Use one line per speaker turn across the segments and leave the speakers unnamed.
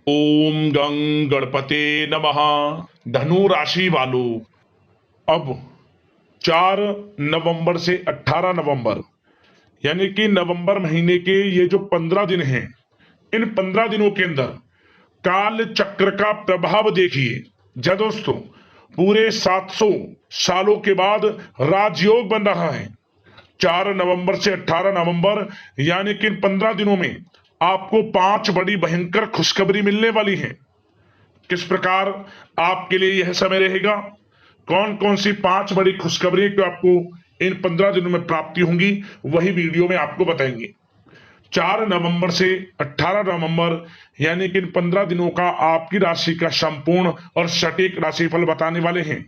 ओम गं गणपते नमः। धनु राशि वालों, अब 4 नवंबर से 18 नवंबर यानी कि नवंबर महीने के ये जो 15 दिन हैं, इन 15 दिनों के अंदर काल चक्र का प्रभाव देखिए। जय दोस्तों, पूरे 700 सालों के बाद राजयोग बन रहा है। 4 नवंबर से 18 नवंबर यानी कि इन 15 दिनों में आपको 5 बड़ी भयंकर खुशखबरी मिलने वाली है। किस प्रकार आपके लिए यह समय रहेगा, कौन कौन सी 5 बड़ी खुशखबरी जो आपको इन 15 दिनों में प्राप्ति होंगी, वही वीडियो में आपको बताएंगे। 4 नवंबर से 18 नवंबर यानी कि इन 15 दिनों का आपकी राशि का संपूर्ण और सटीक राशिफल बताने वाले हैं।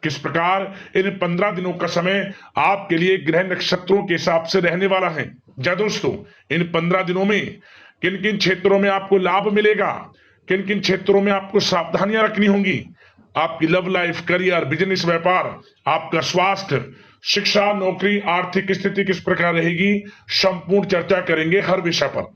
किस प्रकार इन 15 दिनों का समय आपके लिए ग्रह नक्षत्रों के हिसाब से रहने वाला है। जा दोस्तों, इन 15 दिनों में किन किन क्षेत्रों में आपको लाभ मिलेगा, किन किन क्षेत्रों में आपको सावधानियां रखनी होंगी, आपकी लव लाइफ, करियर, बिजनेस, व्यापार, आपका स्वास्थ्य, शिक्षा, नौकरी, आर्थिक स्थिति किस प्रकार रहेगी, संपूर्ण चर्चा करेंगे हर विषय पर।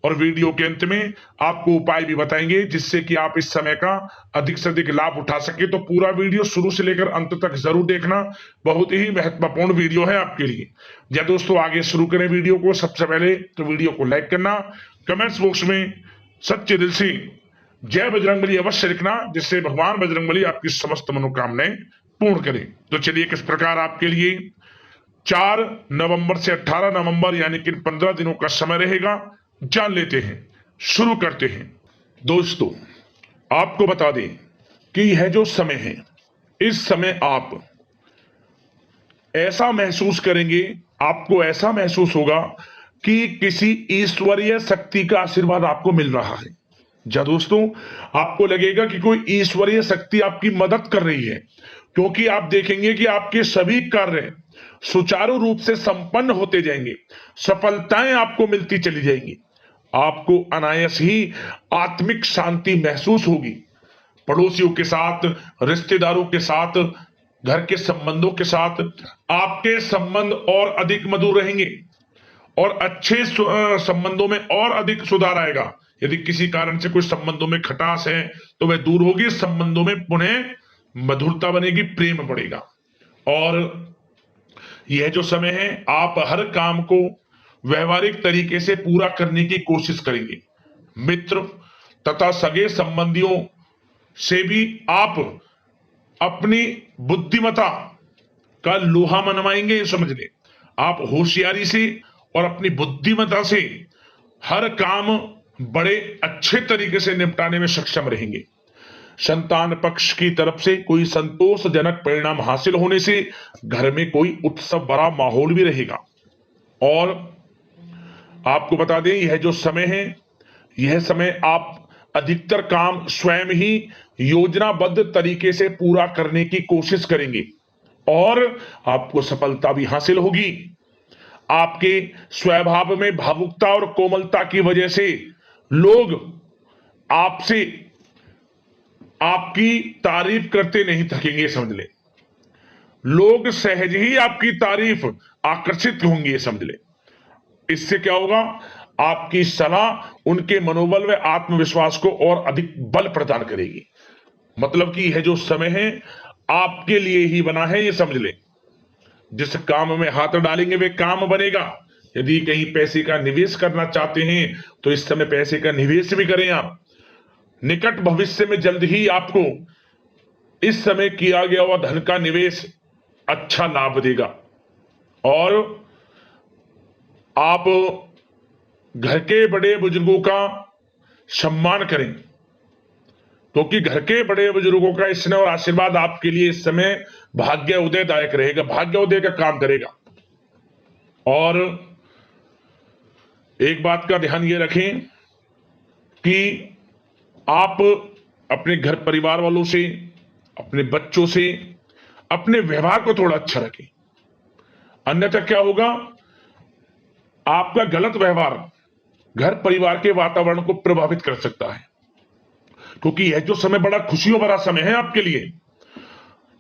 और वीडियो के अंत में आपको उपाय भी बताएंगे जिससे कि आप इस समय का अधिक से अधिक लाभ उठा सके। तो पूरा वीडियो शुरू से लेकर अंत तक जरूर देखना, बहुत ही महत्वपूर्ण वीडियो है आपके लिए। या दोस्तों, आगे शुरू करें वीडियो को। सबसे पहले तो वीडियो को लाइक करना, कमेंट्स बॉक्स में सच्चे दिल से जय बजरंगबली अवश्य लिखना, जिससे भगवान बजरंगबली आपकी समस्त मनोकामनाएं पूर्ण करें। तो चलिए, किस प्रकार आपके लिए 4 नवंबर से 18 नवंबर यानी कि 15 दिनों का समय रहेगा, जान लेते हैं, शुरू करते हैं। दोस्तों, आपको बता दें कि यह जो समय है, इस समय आप ऐसा महसूस करेंगे, आपको ऐसा महसूस होगा कि किसी ईश्वरीय शक्ति का आशीर्वाद आपको मिल रहा है। जा दोस्तों, आपको लगेगा कि कोई ईश्वरीय शक्ति आपकी मदद कर रही है, क्योंकि आप देखेंगे कि आपके सभी कार्य सुचारू रूप से संपन्न होते जाएंगे, सफलताएं आपको मिलती चली जाएंगी, आपको अनायास ही आत्मिक शांति महसूस होगी। पड़ोसियों के साथ, रिश्तेदारों के साथ, घर के संबंधों के साथ आपके संबंध और अधिक मधुर रहेंगे और अच्छे संबंधों में और अधिक सुधार आएगा। यदि किसी कारण से कोई संबंधों में खटास है तो वह दूर होगी, संबंधों में पुनः मधुरता बनेगी, प्रेम बढ़ेगा। और यह जो समय है, आप हर काम को व्यवहारिक तरीके से पूरा करने की कोशिश करेंगे। मित्र तथा सगे संबंधियों से भी आप अपनी बुद्धिमत्ता का लोहा मनवाएंगे। समझ ले, आप होशियारी से और अपनी बुद्धिमत्ता से हर काम बड़े अच्छे तरीके से निपटाने में सक्षम रहेंगे। संतान पक्ष की तरफ से कोई संतोषजनक परिणाम हासिल होने से घर में कोई उत्सव भरा माहौल भी रहेगा। और आपको बता दें, यह जो समय है, यह समय आप अधिकतर काम स्वयं ही योजनाबद्ध तरीके से पूरा करने की कोशिश करेंगे और आपको सफलता भी हासिल होगी। आपके स्वभाव में भावुकता और कोमलता की वजह से लोग आपसे आपकी तारीफ करते नहीं थकेंगे। समझ ले, लोग सहज ही आपकी तारीफ आकर्षित होंगे। समझ ले, इससे क्या होगा, आपकी सलाह उनके मनोबल व आत्मविश्वास को और अधिक बल प्रदान करेगी। मतलब कि यह जो समय है आपके लिए ही बना है, ये समझ ले। जिस काम में हाथ डालेंगे वे काम बनेगा। यदि कहीं पैसे का निवेश करना चाहते हैं तो इस समय पैसे का निवेश भी करें आप। निकट भविष्य में जल्द ही आपको इस समय किया गया हुआ धन का निवेश अच्छा लाभ देगा। और आप घर के बड़े बुजुर्गों का सम्मान करें, क्योंकि घर के बड़े बुजुर्गों का स्नेह और आशीर्वाद आपके लिए इस समय भाग्य उदयदायक रहेगा, भाग्य उदय का काम करेगा। और एक बात का ध्यान ये रखें कि आप अपने घर परिवार वालों से, अपने बच्चों से अपने व्यवहार को थोड़ा अच्छा रखें। अन्यथा क्या होगा, आपका गलत व्यवहार घर परिवार के वातावरण को प्रभावित कर सकता है। क्योंकि यह जो समय बड़ा खुशियों भरा समय है आपके लिए,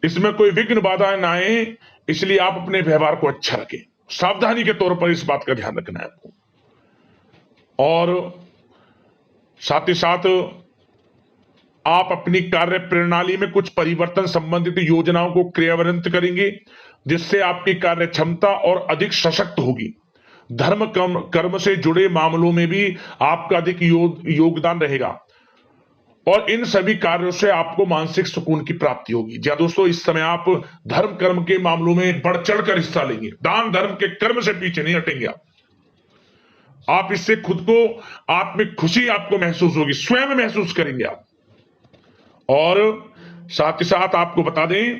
इसमें कोई विघ्न बाधाएं ना आए, इसलिए आप अपने व्यवहार को अच्छा रखें। सावधानी के तौर पर इस बात का ध्यान रखना है आपको। और साथ ही साथ आप अपनी कार्य प्रणाली में कुछ परिवर्तन संबंधित योजनाओं को क्रियान्वित करेंगे, जिससे आपकी कार्य क्षमता और अधिक सशक्त होगी। धर्म कर्म से जुड़े मामलों में भी आपका अधिक योगदान रहेगा और इन सभी कार्यों से आपको मानसिक सुकून की प्राप्ति होगी। जी दोस्तों, इस समय आप धर्म कर्म के मामलों में बढ़ चढ़कर हिस्सा लेंगे। दान धर्म के कर्म से पीछे नहीं हटेंगे आप इससे खुद को आत्मिक खुशी आपको महसूस होगी, स्वयं महसूस करेंगे आप। और साथ ही साथ आपको बता दें,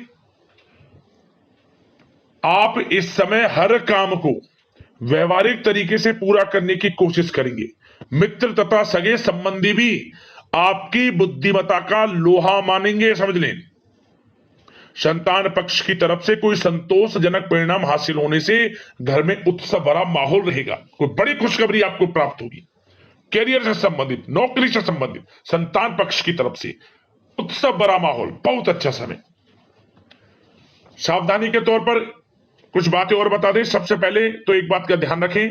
आप इस समय हर काम को व्यवहारिक तरीके से पूरा करने की कोशिश करेंगे। मित्र तथा सगे संबंधी भी आपकी बुद्धिमत्ता का लोहा मानेंगे, समझ लें। संतान पक्ष की तरफ से कोई संतोषजनक परिणाम हासिल होने से घर में उत्सव भरा माहौल रहेगा। कोई बड़ी खुशखबरी आपको प्राप्त होगी। कैरियर से संबंधित, नौकरी से संबंधित, संतान पक्ष की तरफ से उत्सव भरा माहौल, बहुत अच्छा समय। सावधानी के तौर पर कुछ बातें और बता दें। सबसे पहले तो एक बात का ध्यान रखें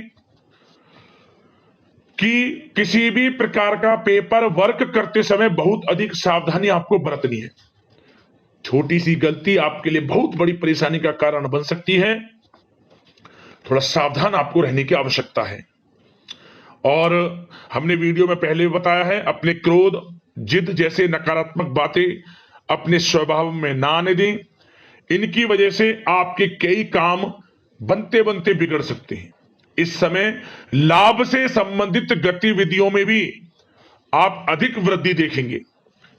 कि किसी भी प्रकार का पेपर वर्क करते समय बहुत अधिक सावधानी आपको बरतनी है। छोटी सी गलती आपके लिए बहुत बड़ी परेशानी का कारण बन सकती है। थोड़ा सावधान आपको रहने की आवश्यकता है। और हमने वीडियो में पहले बताया है, अपने क्रोध, जिद जैसे नकारात्मक बातें अपने स्वभाव में ना आने दें। इनकी वजह से आपके कई काम बनते बनते बिगड़ सकते हैं। इस समय लाभ से संबंधित गतिविधियों में भी आप अधिक वृद्धि देखेंगे,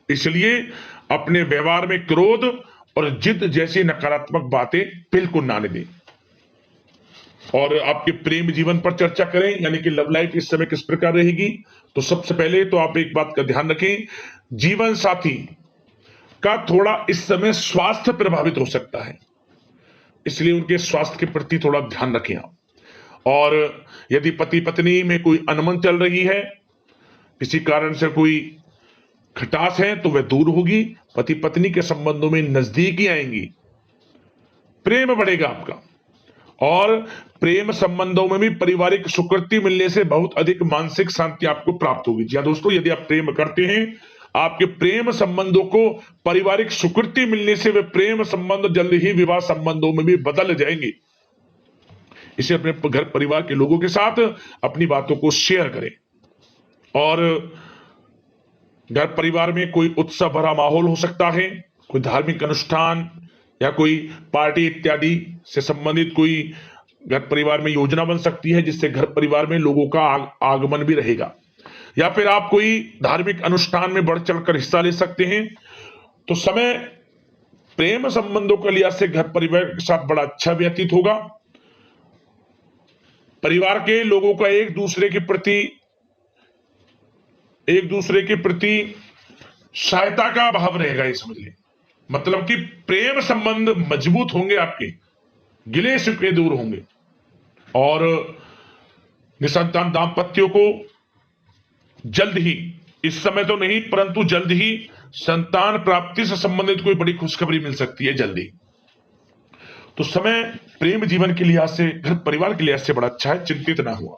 इसलिए अपने व्यवहार में क्रोध और जिद जैसी नकारात्मक बातें बिल्कुल ना आने दें। और आपके प्रेम जीवन पर चर्चा करें, यानी कि लव लाइफ इस समय किस प्रकार रहेगी। तो सबसे पहले तो आप एक बात का ध्यान रखें, जीवन साथी का थोड़ा इस समय स्वास्थ्य प्रभावित हो सकता है, इसलिए उनके स्वास्थ्य के प्रति थोड़ा ध्यान रखें आप। और यदि पति पत्नी में कोई अनबन चल रही है, किसी कारण से कोई खटास है, तो वह दूर होगी। पति पत्नी के संबंधों में नजदीकी आएंगी, प्रेम बढ़ेगा आपका। और प्रेम संबंधों में भी पारिवारिक स्वीकृति मिलने से बहुत अधिक मानसिक शांति आपको प्राप्त होगी। जी हाँ दोस्तों, यदि आप प्रेम करते हैं, आपके प्रेम संबंधों को पारिवारिक स्वीकृति मिलने से वे प्रेम संबंध जल्द ही विवाह संबंधों में भी बदल जाएंगे। इसे अपने घर परिवार के लोगों के साथ अपनी बातों को शेयर करें। और घर परिवार में कोई उत्सव भरा माहौल हो सकता है, कोई धार्मिक अनुष्ठान या कोई पार्टी इत्यादि से संबंधित कोई घर परिवार में योजना बन सकती है, जिससे घर परिवार में लोगों का आगमन भी रहेगा। या फिर आप कोई धार्मिक अनुष्ठान में बढ़ चढ़कर हिस्सा ले सकते हैं। तो समय प्रेम संबंधों के लिहाज से घर परिवार के साथ बड़ा अच्छा व्यतीत होगा। परिवार के लोगों का एक दूसरे के प्रति सहायता का भाव रहेगा, ये समझ लें। मतलब कि प्रेम संबंध मजबूत होंगे, आपके गिले शिकवे दूर होंगे। और निसंतान दाम्पत्यों को जल्द ही, इस समय तो नहीं परंतु जल्द ही संतान प्राप्ति से संबंधित कोई बड़ी खुशखबरी मिल सकती है जल्दी। तो समय प्रेम जीवन के लिहाज से, घर परिवार के लिहाज से बड़ा अच्छा है, चिंतित ना हुआ।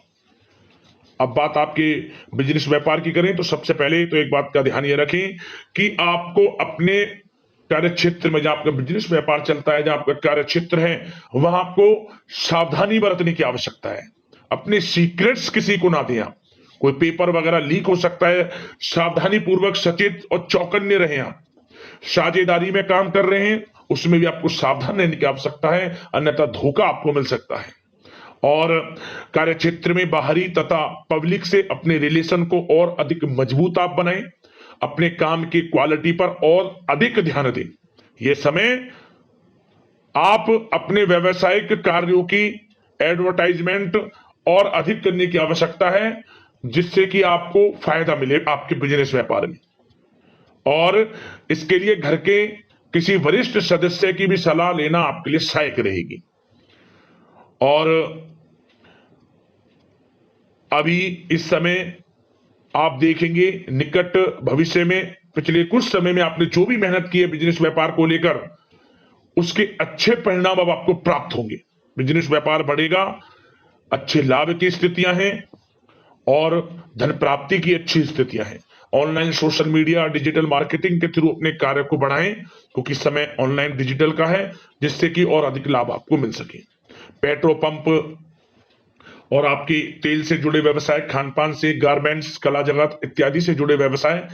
अब बात आपके बिजनेस व्यापार की करें, तो सबसे पहले तो एक बात का ध्यान ये रखें कि आपको अपने कार्य क्षेत्र में, जहां आपका बिजनेस व्यापार चलता है, जहां आपका कार्य क्षेत्र है, वहां आपको सावधानी बरतने की आवश्यकता है। अपने सीक्रेट्स किसी को ना दें आप। कोई पेपर वगैरह लीक हो सकता है, सावधानी पूर्वक सचेत और चौकन्ने रहें आप। साझेदारी में काम कर रहे हैं, उसमें भी आपको सावधान रहने की आवश्यकता है, अन्यथा धोखा आपको मिल सकता है। और कार्य क्षेत्र में बाहरी तथा पब्लिक से अपने रिलेशन को और अधिक मजबूत आप बनाएं। अपने काम की क्वालिटी पर और अधिक ध्यान दें। यह समय आप अपने व्यावसायिक कार्यों की एडवर्टाइजमेंट और अधिक करने की आवश्यकता है, जिससे कि आपको फायदा मिले आपके बिजनेस व्यापार में। और इसके लिए घर के किसी वरिष्ठ सदस्य की भी सलाह लेना आपके लिए सहायक रहेगी। और अभी इस समय आप देखेंगे, निकट भविष्य में, पिछले कुछ समय में आपने जो भी मेहनत की है बिजनेस व्यापार को लेकर, उसके अच्छे परिणाम अब आपको प्राप्त होंगे। बिजनेस व्यापार बढ़ेगा, अच्छे लाभ की स्थितियां हैं और धन प्राप्ति की अच्छी स्थितियां हैं। Online social media digital marketing के थ्रू अपने कार्य को बढ़ाएं, क्योंकि समय ऑनलाइन डिजिटल का है, जिससे कि और अधिक लाभ आपको मिल सके। पेट्रोल पंप और आपकी तेल से जुड़े व्यवसाय, खान पान से, गारमेंट्स, कला जगत इत्यादि से जुड़े व्यवसाय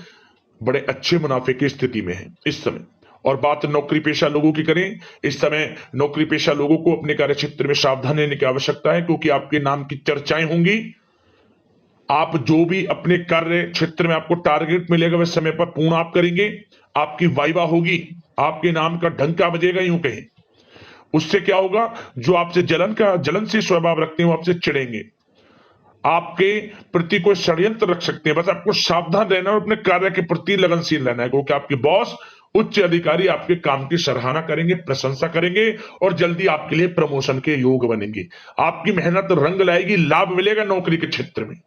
बड़े अच्छे मुनाफे की स्थिति में है इस समय। और बात नौकरी पेशा लोगों की करें, इस समय नौकरी पेशा लोगों को अपने कार्य क्षेत्र में सावधान रहने की आवश्यकता है, क्योंकि आपके नाम की चर्चाएं होंगी। आप जो भी अपने कार्य क्षेत्र में आपको टारगेट मिलेगा वह समय पर पूर्ण आप करेंगे। आपकी वाइवा होगी, आपके नाम का डंका बजेगा, यूं कहें। उससे क्या होगा, जो आपसे जलनशील स्वभाव रखते हैं वो आपसे चिढ़ेंगे, आपके प्रति कोई षड्यंत्र रख सकते हैं। बस आपको सावधान रहना और अपने कार्य के प्रति लगनशील रहना है, क्योंकि आपके बॉस, उच्च अधिकारी आपके काम की सराहना करेंगे, प्रशंसा करेंगे और जल्दी आपके लिए प्रमोशन के योग बनेंगे। आपकी मेहनत रंग लाएगी, लाभ मिलेगा नौकरी के क्षेत्र में,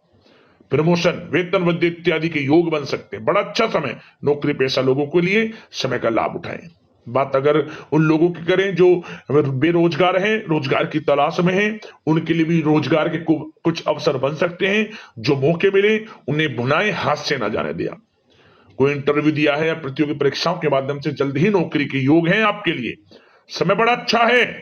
प्रमोशन, वेतन वृद्धि इत्यादि के योग बन सकते हैं। बड़ा अच्छा समय नौकरी पेशा लोगों के लिए, समय का लाभ उठाएं। बात अगर उन लोगों की करें जो बेरोजगार हैं, रोजगार की तलाश में हैं, उनके लिए भी रोजगार के कुछ अवसर बन सकते हैं। जो मौके मिले उन्हें भुनाएं, हाथ से ना जाने दिया। कोई इंटरव्यू दिया है या प्रतियोगी परीक्षाओं के माध्यम से जल्द ही नौकरी के योग हैं आपके लिए, समय बड़ा अच्छा है।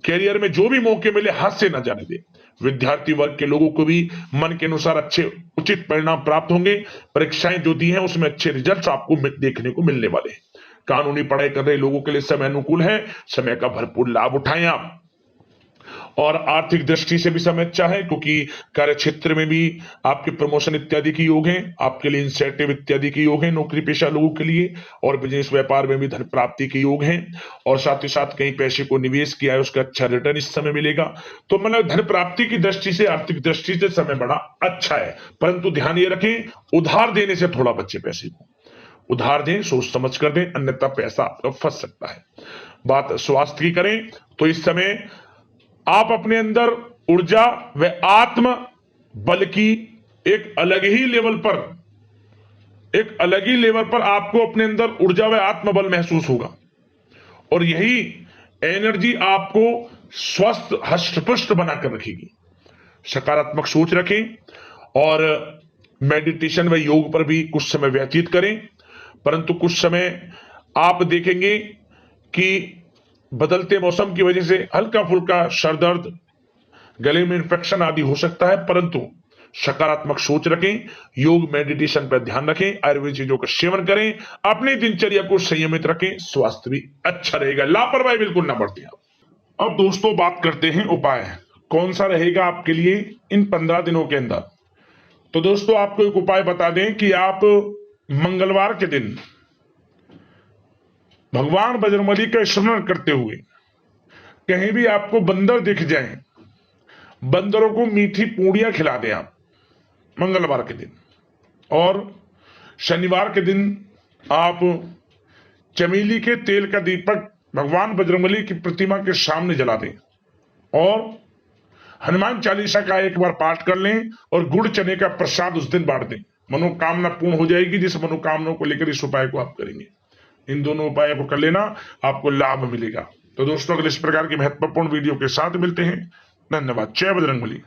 कैरियर में जो भी मौके मिले हाथ से ना जाने दे। विद्यार्थी वर्ग के लोगों को भी मन के अनुसार अच्छे उचित परिणाम प्राप्त होंगे। परीक्षाएं जो दी हैं उसमें अच्छे रिजल्ट्स आपको देखने को मिलने वाले हैं। कानूनी पढ़ाई कर रहे लोगों के लिए समय अनुकूल है, समय का भरपूर लाभ उठाएं आप। और आर्थिक दृष्टि से भी समय अच्छा है, क्योंकि कार्य क्षेत्र में भी आपके प्रमोशन इत्यादि के योग हैं, आपके लिए इंसेंटिव इत्यादि के योग हैं नौकरी पेशा लोगों के लिए। और बिजनेस व्यापार में भी धन प्राप्ति के योग हैं, और साथ ही साथ कहीं पैसे को निवेश किया है उसका अच्छा रिटर्न इस समय मिलेगा। तो मतलब धन प्राप्ति की दृष्टि से, आर्थिक दृष्टि से समय बड़ा अच्छा है। परंतु ध्यान ये रखें, उधार देने से थोड़ा बचे। पैसे को उधार दें, सोच समझ कर दें, अन्यथा पैसा आपका फंस सकता है। बात स्वास्थ्य की करें तो इस समय आप अपने अंदर ऊर्जा व आत्म बल की एक अलग ही लेवल पर आपको अपने अंदर ऊर्जा व आत्म बल महसूस होगा। और यही एनर्जी आपको स्वस्थ हष्ट-पुष्ट बनाकर रखेगी। सकारात्मक सोच रखें और मेडिटेशन व योग पर भी कुछ समय व्यतीत करें। परंतु कुछ समय आप देखेंगे कि बदलते मौसम की वजह से हल्का फुल्का सर दर्द, गले में इंफेक्शन आदि हो सकता है, परंतु सकारात्मक सोच रखें, योग मेडिटेशन पर ध्यान रखें, आयुर्वेद चीजों का सेवन करें, अपनी दिनचर्या को संयमित रखें, स्वास्थ्य भी अच्छा रहेगा। लापरवाही बिल्कुल ना बरतें। अब दोस्तों बात करते हैं उपाय, कौन सा रहेगा आपके लिए इन 15 दिनों के अंदर। तो दोस्तों आपको एक उपाय बता दें कि आप मंगलवार के दिन भगवान बजरंगबली का स्मरण करते हुए कहीं भी आपको बंदर दिख जाए, बंदरों को मीठी पूड़ियां खिला दें आप मंगलवार के दिन। और शनिवार के दिन आप चमेली के तेल का दीपक भगवान बजरंगबली की प्रतिमा के सामने जला दें और हनुमान चालीसा का एक बार पाठ कर लें और गुड़ चने का प्रसाद उस दिन बांट दें। मनोकामना पूर्ण हो जाएगी। जिस मनोकामना को लेकर इस उपाय को आप करेंगे, इन दोनों उपायों को कर लेना, आपको लाभ मिलेगा। तो दोस्तों अगले इस प्रकार की महत्वपूर्ण वीडियो के साथ मिलते हैं। धन्यवाद। जय बजरंगबली।